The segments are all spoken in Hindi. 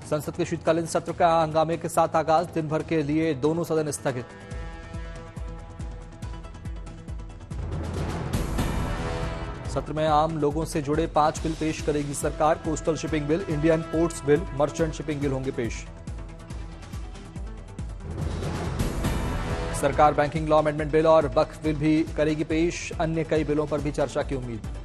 संसद के शीतकालीन सत्र का हंगामे के साथ आगाज, दिन भर के लिए दोनों सदन स्थगित। सत्र में आम लोगों से जुड़े 5 बिल पेश करेगी सरकार। Coastal shipping bill, Indian ports bill, merchant shipping bill होंगे पेश। सरकार बैंकिंग लॉ अमेंडमेंट बिल और वक्फ बिल भी करेगी पेश। अन्य कई बिलों पर भी चर्चा की उम्मीद।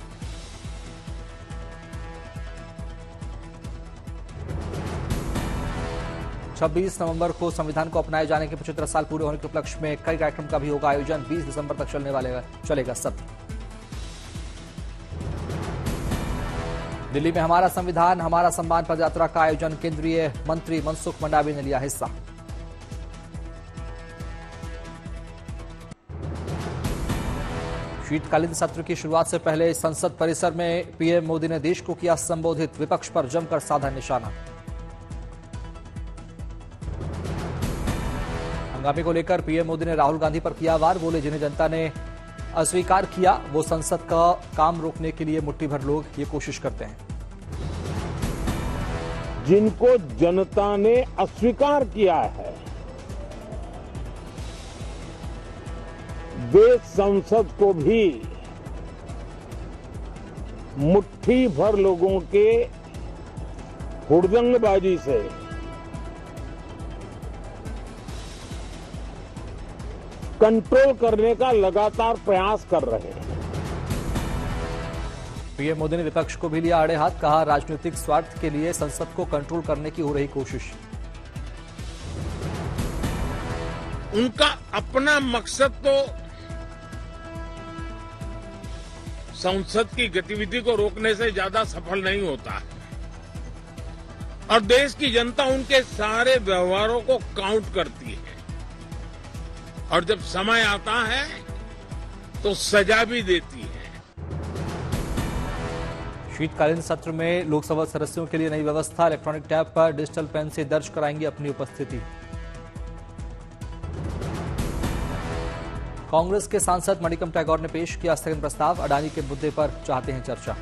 छब्बीस नवंबर को संविधान को अपनाए जाने के 75 साल पूरे होने के उपलक्ष्य में कई कार्यक्रम का भी होगा आयोजन। 20 दिसंबर तक चलेगा सत्र। दिल्ली में हमारा संविधान हमारा सम्मान पदयात्रा का आयोजन। केंद्रीय मंत्री मनसुख मंडावी ने लिया हिस्सा। शीतकालीन सत्र की शुरुआत से पहले संसद परिसर में पीएम मोदी ने देश को किया संबोधित। विपक्ष पर जमकर साधा निशाना। हंगामे को लेकर पीएम मोदी ने राहुल गांधी पर किया वार। बोले, जिन्हें जनता ने अस्वीकार किया वो संसद का काम रोकने के लिए मुट्ठी भर लोग ये कोशिश करते हैं। जिनको जनता ने अस्वीकार किया है वे संसद को भी मुट्ठी भर लोगों के हुड़दंगबाजी से कंट्रोल करने का लगातार प्रयास कर रहे हैं। पीएम मोदी ने विपक्ष को भी लिया आड़े हाथ। कहा, राजनीतिक स्वार्थ के लिए संसद को कंट्रोल करने की हो रही कोशिश। उनका अपना मकसद तो संसद की गतिविधि को रोकने से ज्यादा सफल नहीं होता है और देश की जनता उनके सारे व्यवहारों को काउंट करती है और जब समय आता है तो सजा भी देती है। शीतकालीन सत्र में लोकसभा सदस्यों के लिए नई व्यवस्था। इलेक्ट्रॉनिक टैब पर डिजिटल पेन से दर्ज कराएंगे अपनी उपस्थिति। कांग्रेस के सांसद मणिकम टैगोर ने पेश किया स्थगन प्रस्ताव। अडानी के मुद्दे पर चाहते हैं चर्चा।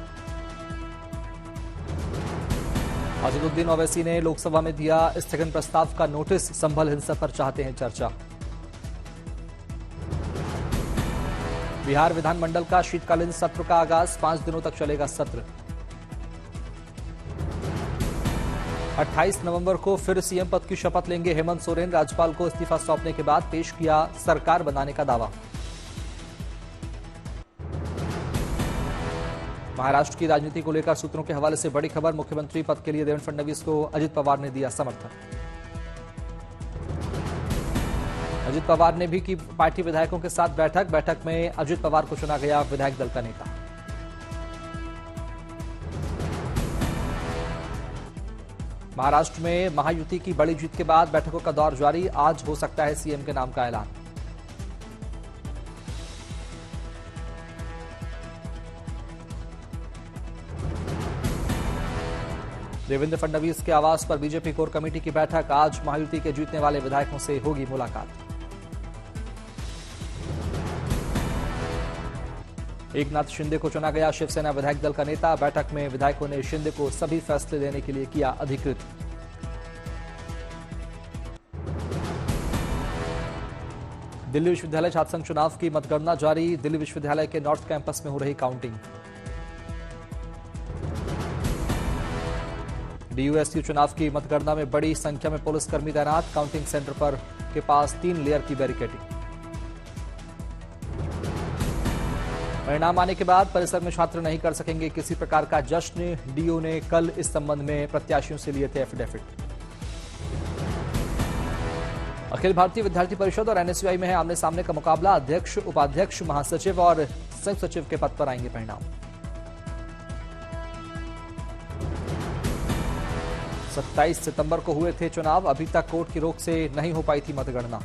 अजहरुद्दीन ओवैसी ने लोकसभा में दिया स्थगन प्रस्ताव का नोटिस। संभल हिंसा पर चाहते हैं चर्चा। बिहार विधानमंडल का शीतकालीन सत्र का आगाज। 5 दिनों तक चलेगा सत्र। 28 नवंबर को फिर सीएम पद की शपथ लेंगे हेमंत सोरेन। राज्यपाल को इस्तीफा सौंपने के बाद पेश किया सरकार बनाने का दावा। महाराष्ट्र की राजनीति को लेकर सूत्रों के हवाले से बड़ी खबर। मुख्यमंत्री पद के लिए देवेंद्र फडणवीस को अजित पवार ने दिया समर्थन। अजित पवार ने भी की पार्टी विधायकों के साथ बैठक में अजित पवार को चुना गया विधायक दल का नेता। महाराष्ट्र में महायुति की बड़ी जीत के बाद बैठकों का दौर जारी। आज हो सकता है सीएम के नाम का ऐलान। देवेंद्र फडणवीस के आवास पर बीजेपी कोर कमेटी की बैठक। आज महायुति के जीतने वाले विधायकों से होगी मुलाकात। एकनाथ शिंदे को चुना गया शिवसेना विधायक दल का नेता। बैठक में विधायकों ने शिंदे को सभी फैसले लेने के लिए किया अधिकृत। दिल्ली विश्वविद्यालय छात्र संघ चुनाव की मतगणना जारी। दिल्ली विश्वविद्यालय के नॉर्थ कैंपस में हो रही काउंटिंग। डीयूएसयू चुनाव की मतगणना में बड़ी संख्या में पुलिसकर्मी तैनात। काउंटिंग सेंटर पर के पास 3 लेयर की बैरिकेडिंग। परिणाम आने के बाद परिसर में छात्र नहीं कर सकेंगे किसी प्रकार का जश्न। डीओ ने कल इस संबंध में प्रत्याशियों से लिए थे एफिडेविट। अखिल भारतीय विद्यार्थी परिषद और एनएसयूआई में है आमने सामने का मुकाबला। अध्यक्ष, उपाध्यक्ष, महासचिव और संयुक्त सचिव के पद पर आएंगे परिणाम। 27 सितंबर को हुए थे चुनाव। अभी तक कोर्ट की रोक से नहीं हो पाई थी मतगणना।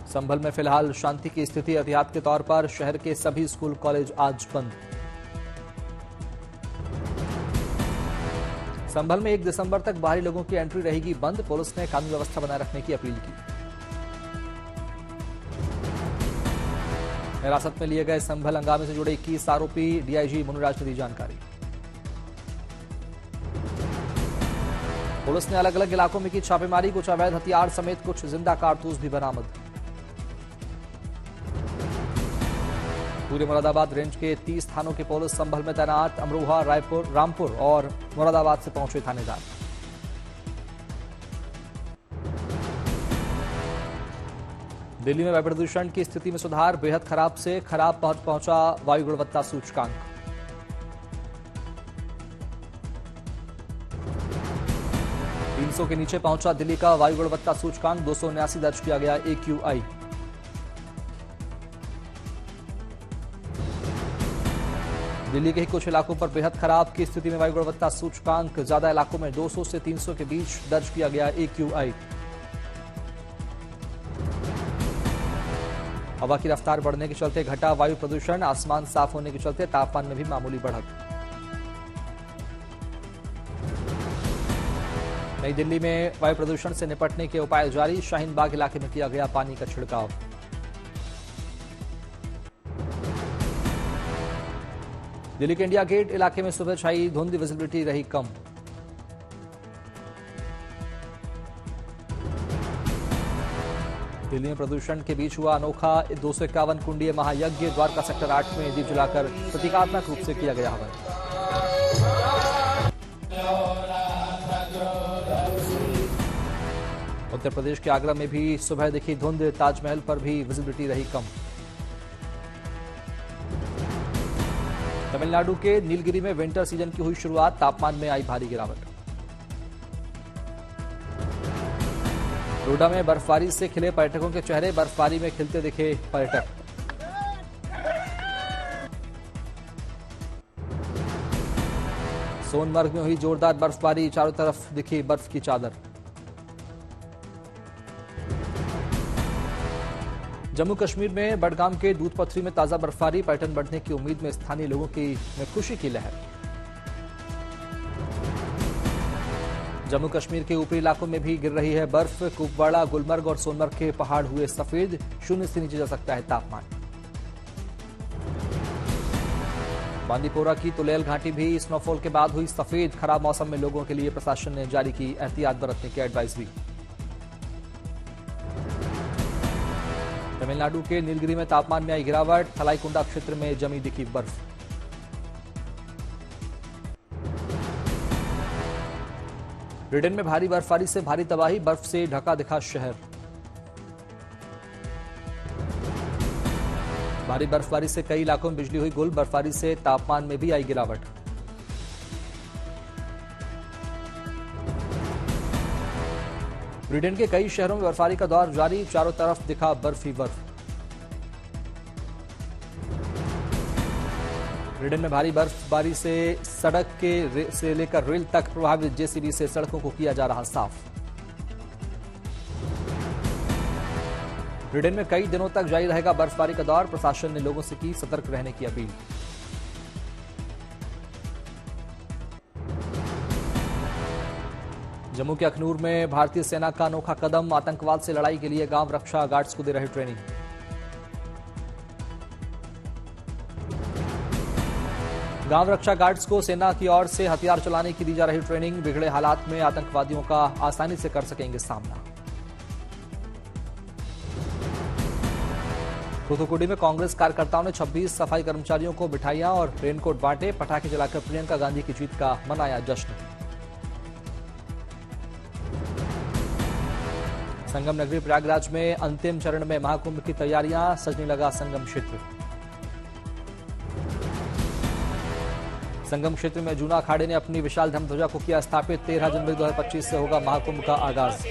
संभल में फिलहाल शांति की स्थिति। एहतियात के तौर पर शहर के सभी स्कूल कॉलेज आज बंद। संभल में 1 दिसंबर तक बाहरी लोगों की एंट्री रहेगी बंद। पुलिस ने कानून व्यवस्था बनाए रखने की अपील की। हिरासत में लिए गए संभल हंगामे से जुड़े 21 आरोपी, डीआईजी मुनिराज ने दी जानकारी। पुलिस ने अलग अलग इलाकों में की छापेमारी, कुछ अवैध हथियार समेत कुछ जिंदा कारतूस भी बरामद। पूरे मुरादाबाद रेंज के 30 थानों की पुलिस संभल में तैनात, अमरोहा, रायपुर, रामपुर और मुरादाबाद से पहुंचे थानेदार। दिल्ली में वायु प्रदूषण की स्थिति में सुधार, बेहद खराब से खराब पहुंचा वायु गुणवत्ता सूचकांक। के नीचे पहुंचा दिल्ली का वायु गुणवत्ता सूचकांक, 279 दर्ज किया गया AQI। दिल्ली के ही कुछ इलाकों पर बेहद खराब की स्थिति में वायु गुणवत्ता सूचकांक, ज्यादा इलाकों में 200 से 300 के बीच दर्ज किया गया AQI। हवा की रफ्तार बढ़ने के चलते घटा वायु प्रदूषण, आसमान साफ होने के चलते तापमान में भी मामूली बढ़त। नई दिल्ली में वायु प्रदूषण से निपटने के उपाय जारी, शाहीन बाग इलाके में किया गया पानी का छिड़काव। दिल्ली के इंडिया गेट इलाके में सुबह छाई धुंध, विजिबिलिटी रही कम। दिल्ली में प्रदूषण के बीच हुआ अनोखा 251 कुंडीय महायज्ञ, द्वारका सेक्टर 8 में दीप जलाकर प्रतीकात्मक रूप से किया गया हवन। उत्तर प्रदेश के आगरा में भी सुबह दिखी धुंध, ताजमहल पर भी विजिबिलिटी रही कम। तमिलनाडु के नीलगिरी में विंटर सीजन की हुई शुरुआत, तापमान में आई भारी गिरावट। डोडा में बर्फबारी से खिले पर्यटकों के चेहरे, बर्फबारी में खिलते दिखे पर्यटक। सोनमर्ग में हुई जोरदार बर्फबारी, चारों तरफ दिखी बर्फ की चादर। जम्मू कश्मीर में बडगाम के दूधपथरी में ताजा बर्फबारी, पर्यटन बढ़ने की उम्मीद में स्थानीय लोगों में खुशी की लहर। जम्मू कश्मीर के ऊपरी इलाकों में भी गिर रही है बर्फ, कुपवाड़ा, गुलमर्ग और सोनमर्ग के पहाड़ हुए सफेद, 0 से नीचे जा सकता है तापमान। बांदीपोरा की तुलेल घाटी भी स्नोफॉल के बाद हुई सफेद, खराब मौसम में लोगों के लिए प्रशासन ने जारी की एहतियात बरतने की एडवाइजरी। तमिलनाडु के नीलगिरी में तापमान में आई गिरावट, थलाईकुंडा क्षेत्र में जमी दिखी बर्फ। ब्रिटेन में भारी बर्फबारी से भारी तबाही, बर्फ से ढका दिखा शहर। भारी बर्फबारी से कई इलाकों में बिजली हुई गुल, बर्फबारी से तापमान में भी आई गिरावट। ब्रिटेन के कई शहरों में बर्फबारी का दौर जारी, चारों तरफ दिखा बर्फ ही बर्फ। ब्रिटेन में भारी बर्फबारी से सड़क से लेकर रेल तक प्रभावित, जेसीबी से सड़कों को किया जा रहा साफ। ब्रिटेन में कई दिनों तक जारी रहेगा बर्फबारी का दौर, प्रशासन ने लोगों से की सतर्क रहने की अपील। जम्मू के अखनूर में भारतीय सेना का अनोखा कदम, आतंकवाद से लड़ाई के लिए गांव रक्षा गार्ड्स को दे रहे ट्रेनिंग। गांव रक्षा गार्ड्स को सेना की ओर से हथियार चलाने की दी जा रही ट्रेनिंग, बिगड़े हालात में आतंकवादियों का आसानी से कर सकेंगे सामना। थूथुकुडी में कांग्रेस कार्यकर्ताओं ने 26 सफाई कर्मचारियों को मिठाइयां और रेनकोट बांटे, पटाखे जलाकर प्रियंका गांधी की जीत का मनाया जश्न। संगम नगरी प्रयागराज में अंतिम चरण में महाकुंभ की तैयारियां, सजने लगा संगम क्षेत्र। संगम क्षेत्र में जूना अखाड़े ने अपनी विशाल धर्मध्वजा को किया स्थापित, 13 जनवरी 2025 से होगा महाकुंभ का आगाज।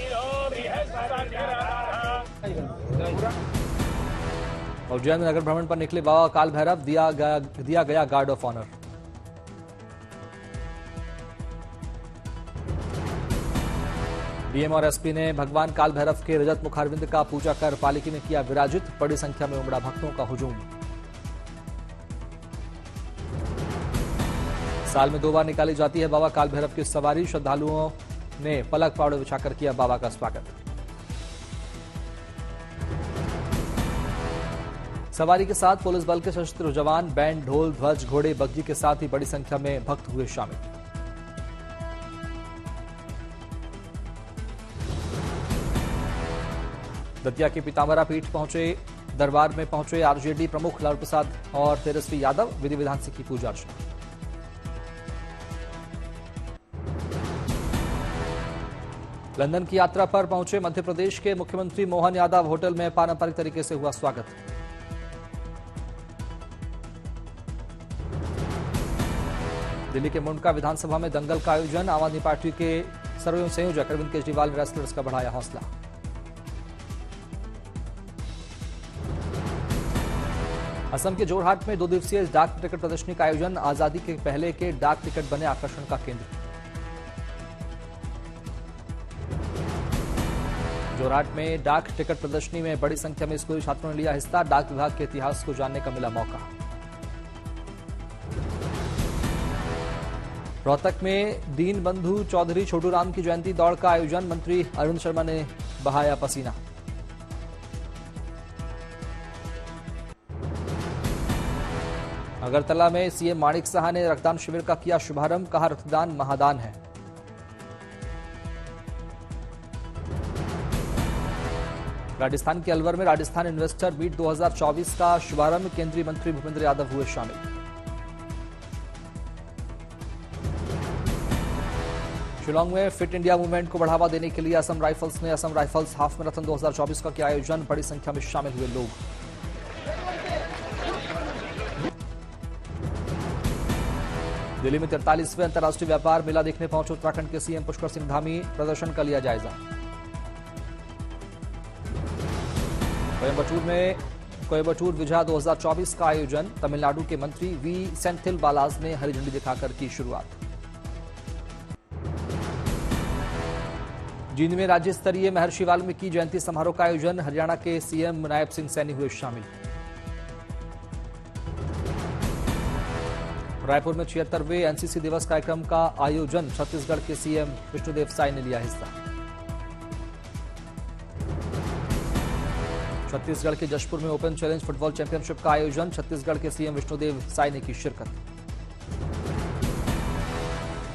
और उज्जैन नगर भ्रमण पर निकले बाबा काल भैरव, दिया गया गार्ड ऑफ ऑनर। डीएम और एसपी ने भगवान काल भैरव के रजत मुखारविंद का पूजा कर पालिकी में किया विराजित, बड़ी संख्या में उमड़ा भक्तों का हुजूम। साल में 2 बार निकाली जाती है बाबा काल भैरव की सवारी, श्रद्धालुओं ने पलक पावड़े बिछाकर किया बाबा का स्वागत। सवारी के साथ पुलिस बल के सशस्त्र जवान, बैंड, ढोल, ध्वज, घोड़े, बग्गी के साथ ही बड़ी संख्या में भक्त हुए शामिल। दतिया के पीताम्बरा पीठ पहुंचे दरबार में पहुंचे आरजेडी प्रमुख लालू प्रसाद और तेजस्वी यादव, विधि विधान से की पूजा अर्चना। लंदन की यात्रा पर पहुंचे मध्य प्रदेश के मुख्यमंत्री मोहन यादव, होटल में पारंपरिक तरीके से हुआ स्वागत। दिल्ली के मुंडका विधानसभा में दंगल का आयोजन, आम आदमी पार्टी के सर्वोच्च संयोजक अरविंद केजरीवाल ने रेसलर्स का बढ़ाया हौसला। असम के जोरहाट में 2 दिवसीय डाक टिकट प्रदर्शनी का आयोजन, आजादी के पहले के डाक टिकट बने आकर्षण का केंद्र। जोरहाट में डाक टिकट प्रदर्शनी में बड़ी संख्या में स्कूली छात्रों ने लिया हिस्सा, डाक विभाग के इतिहास को जानने का मिला मौका। रोहतक में दीन बंधु चौधरी छोटू राम की जयंती दौड़ का आयोजन, मंत्री अरविंद शर्मा ने बहाया पसीना। अगरतला में सीएम माणिक साहा ने रक्तदान शिविर का किया शुभारंभ, कहा रक्तदान महादान है। राजस्थान के अलवर में राजस्थान इन्वेस्टर मीट 2024 का शुभारंभ, केंद्रीय मंत्री भूपेंद्र यादव हुए शामिल। शिलांग में फिट इंडिया मूवमेंट को बढ़ावा देने के लिए असम राइफल्स ने असम राइफल्स हाफ मैराथन 2024 का किया आयोजन, बड़ी संख्या में शामिल हुए लोग। दिल्ली में 43वें अंतर्राष्ट्रीय व्यापार मेला देखने पहुंचे उत्तराखंड के सीएम पुष्कर सिंह धामी, प्रदर्शन का लिया जायजा। कोयम्बटूर विजय 2024 का आयोजन, तमिलनाडु के मंत्री वी सेंथिल बालाज ने हरी झंडी दिखाकर की शुरुआत। जींद में राज्य स्तरीय महर्षि वाल्मीकि जयंती समारोह का आयोजन, हरियाणा के सीएम नायब सिंह सैनी हुए शामिल। रायपुर में 76वें एनसीसी दिवस कार्यक्रम का आयोजन, छत्तीसगढ़ के सीएम विष्णुदेव साय ने लिया हिस्सा। छत्तीसगढ़ के जशपुर में ओपन चैलेंज फुटबॉल चैंपियनशिप का आयोजन, छत्तीसगढ़ के सीएम विष्णुदेव साय ने की शिरकत।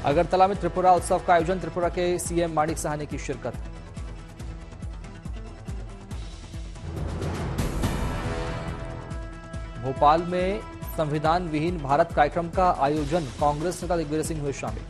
अगरतला में त्रिपुरा उत्सव का आयोजन, त्रिपुरा के सीएम माणिक साहा ने की शिरकत। भोपाल में संविधान विहीन भारत कार्यक्रम का आयोजन, कांग्रेस नेता दिग्विजय सिंह हुए शामिल।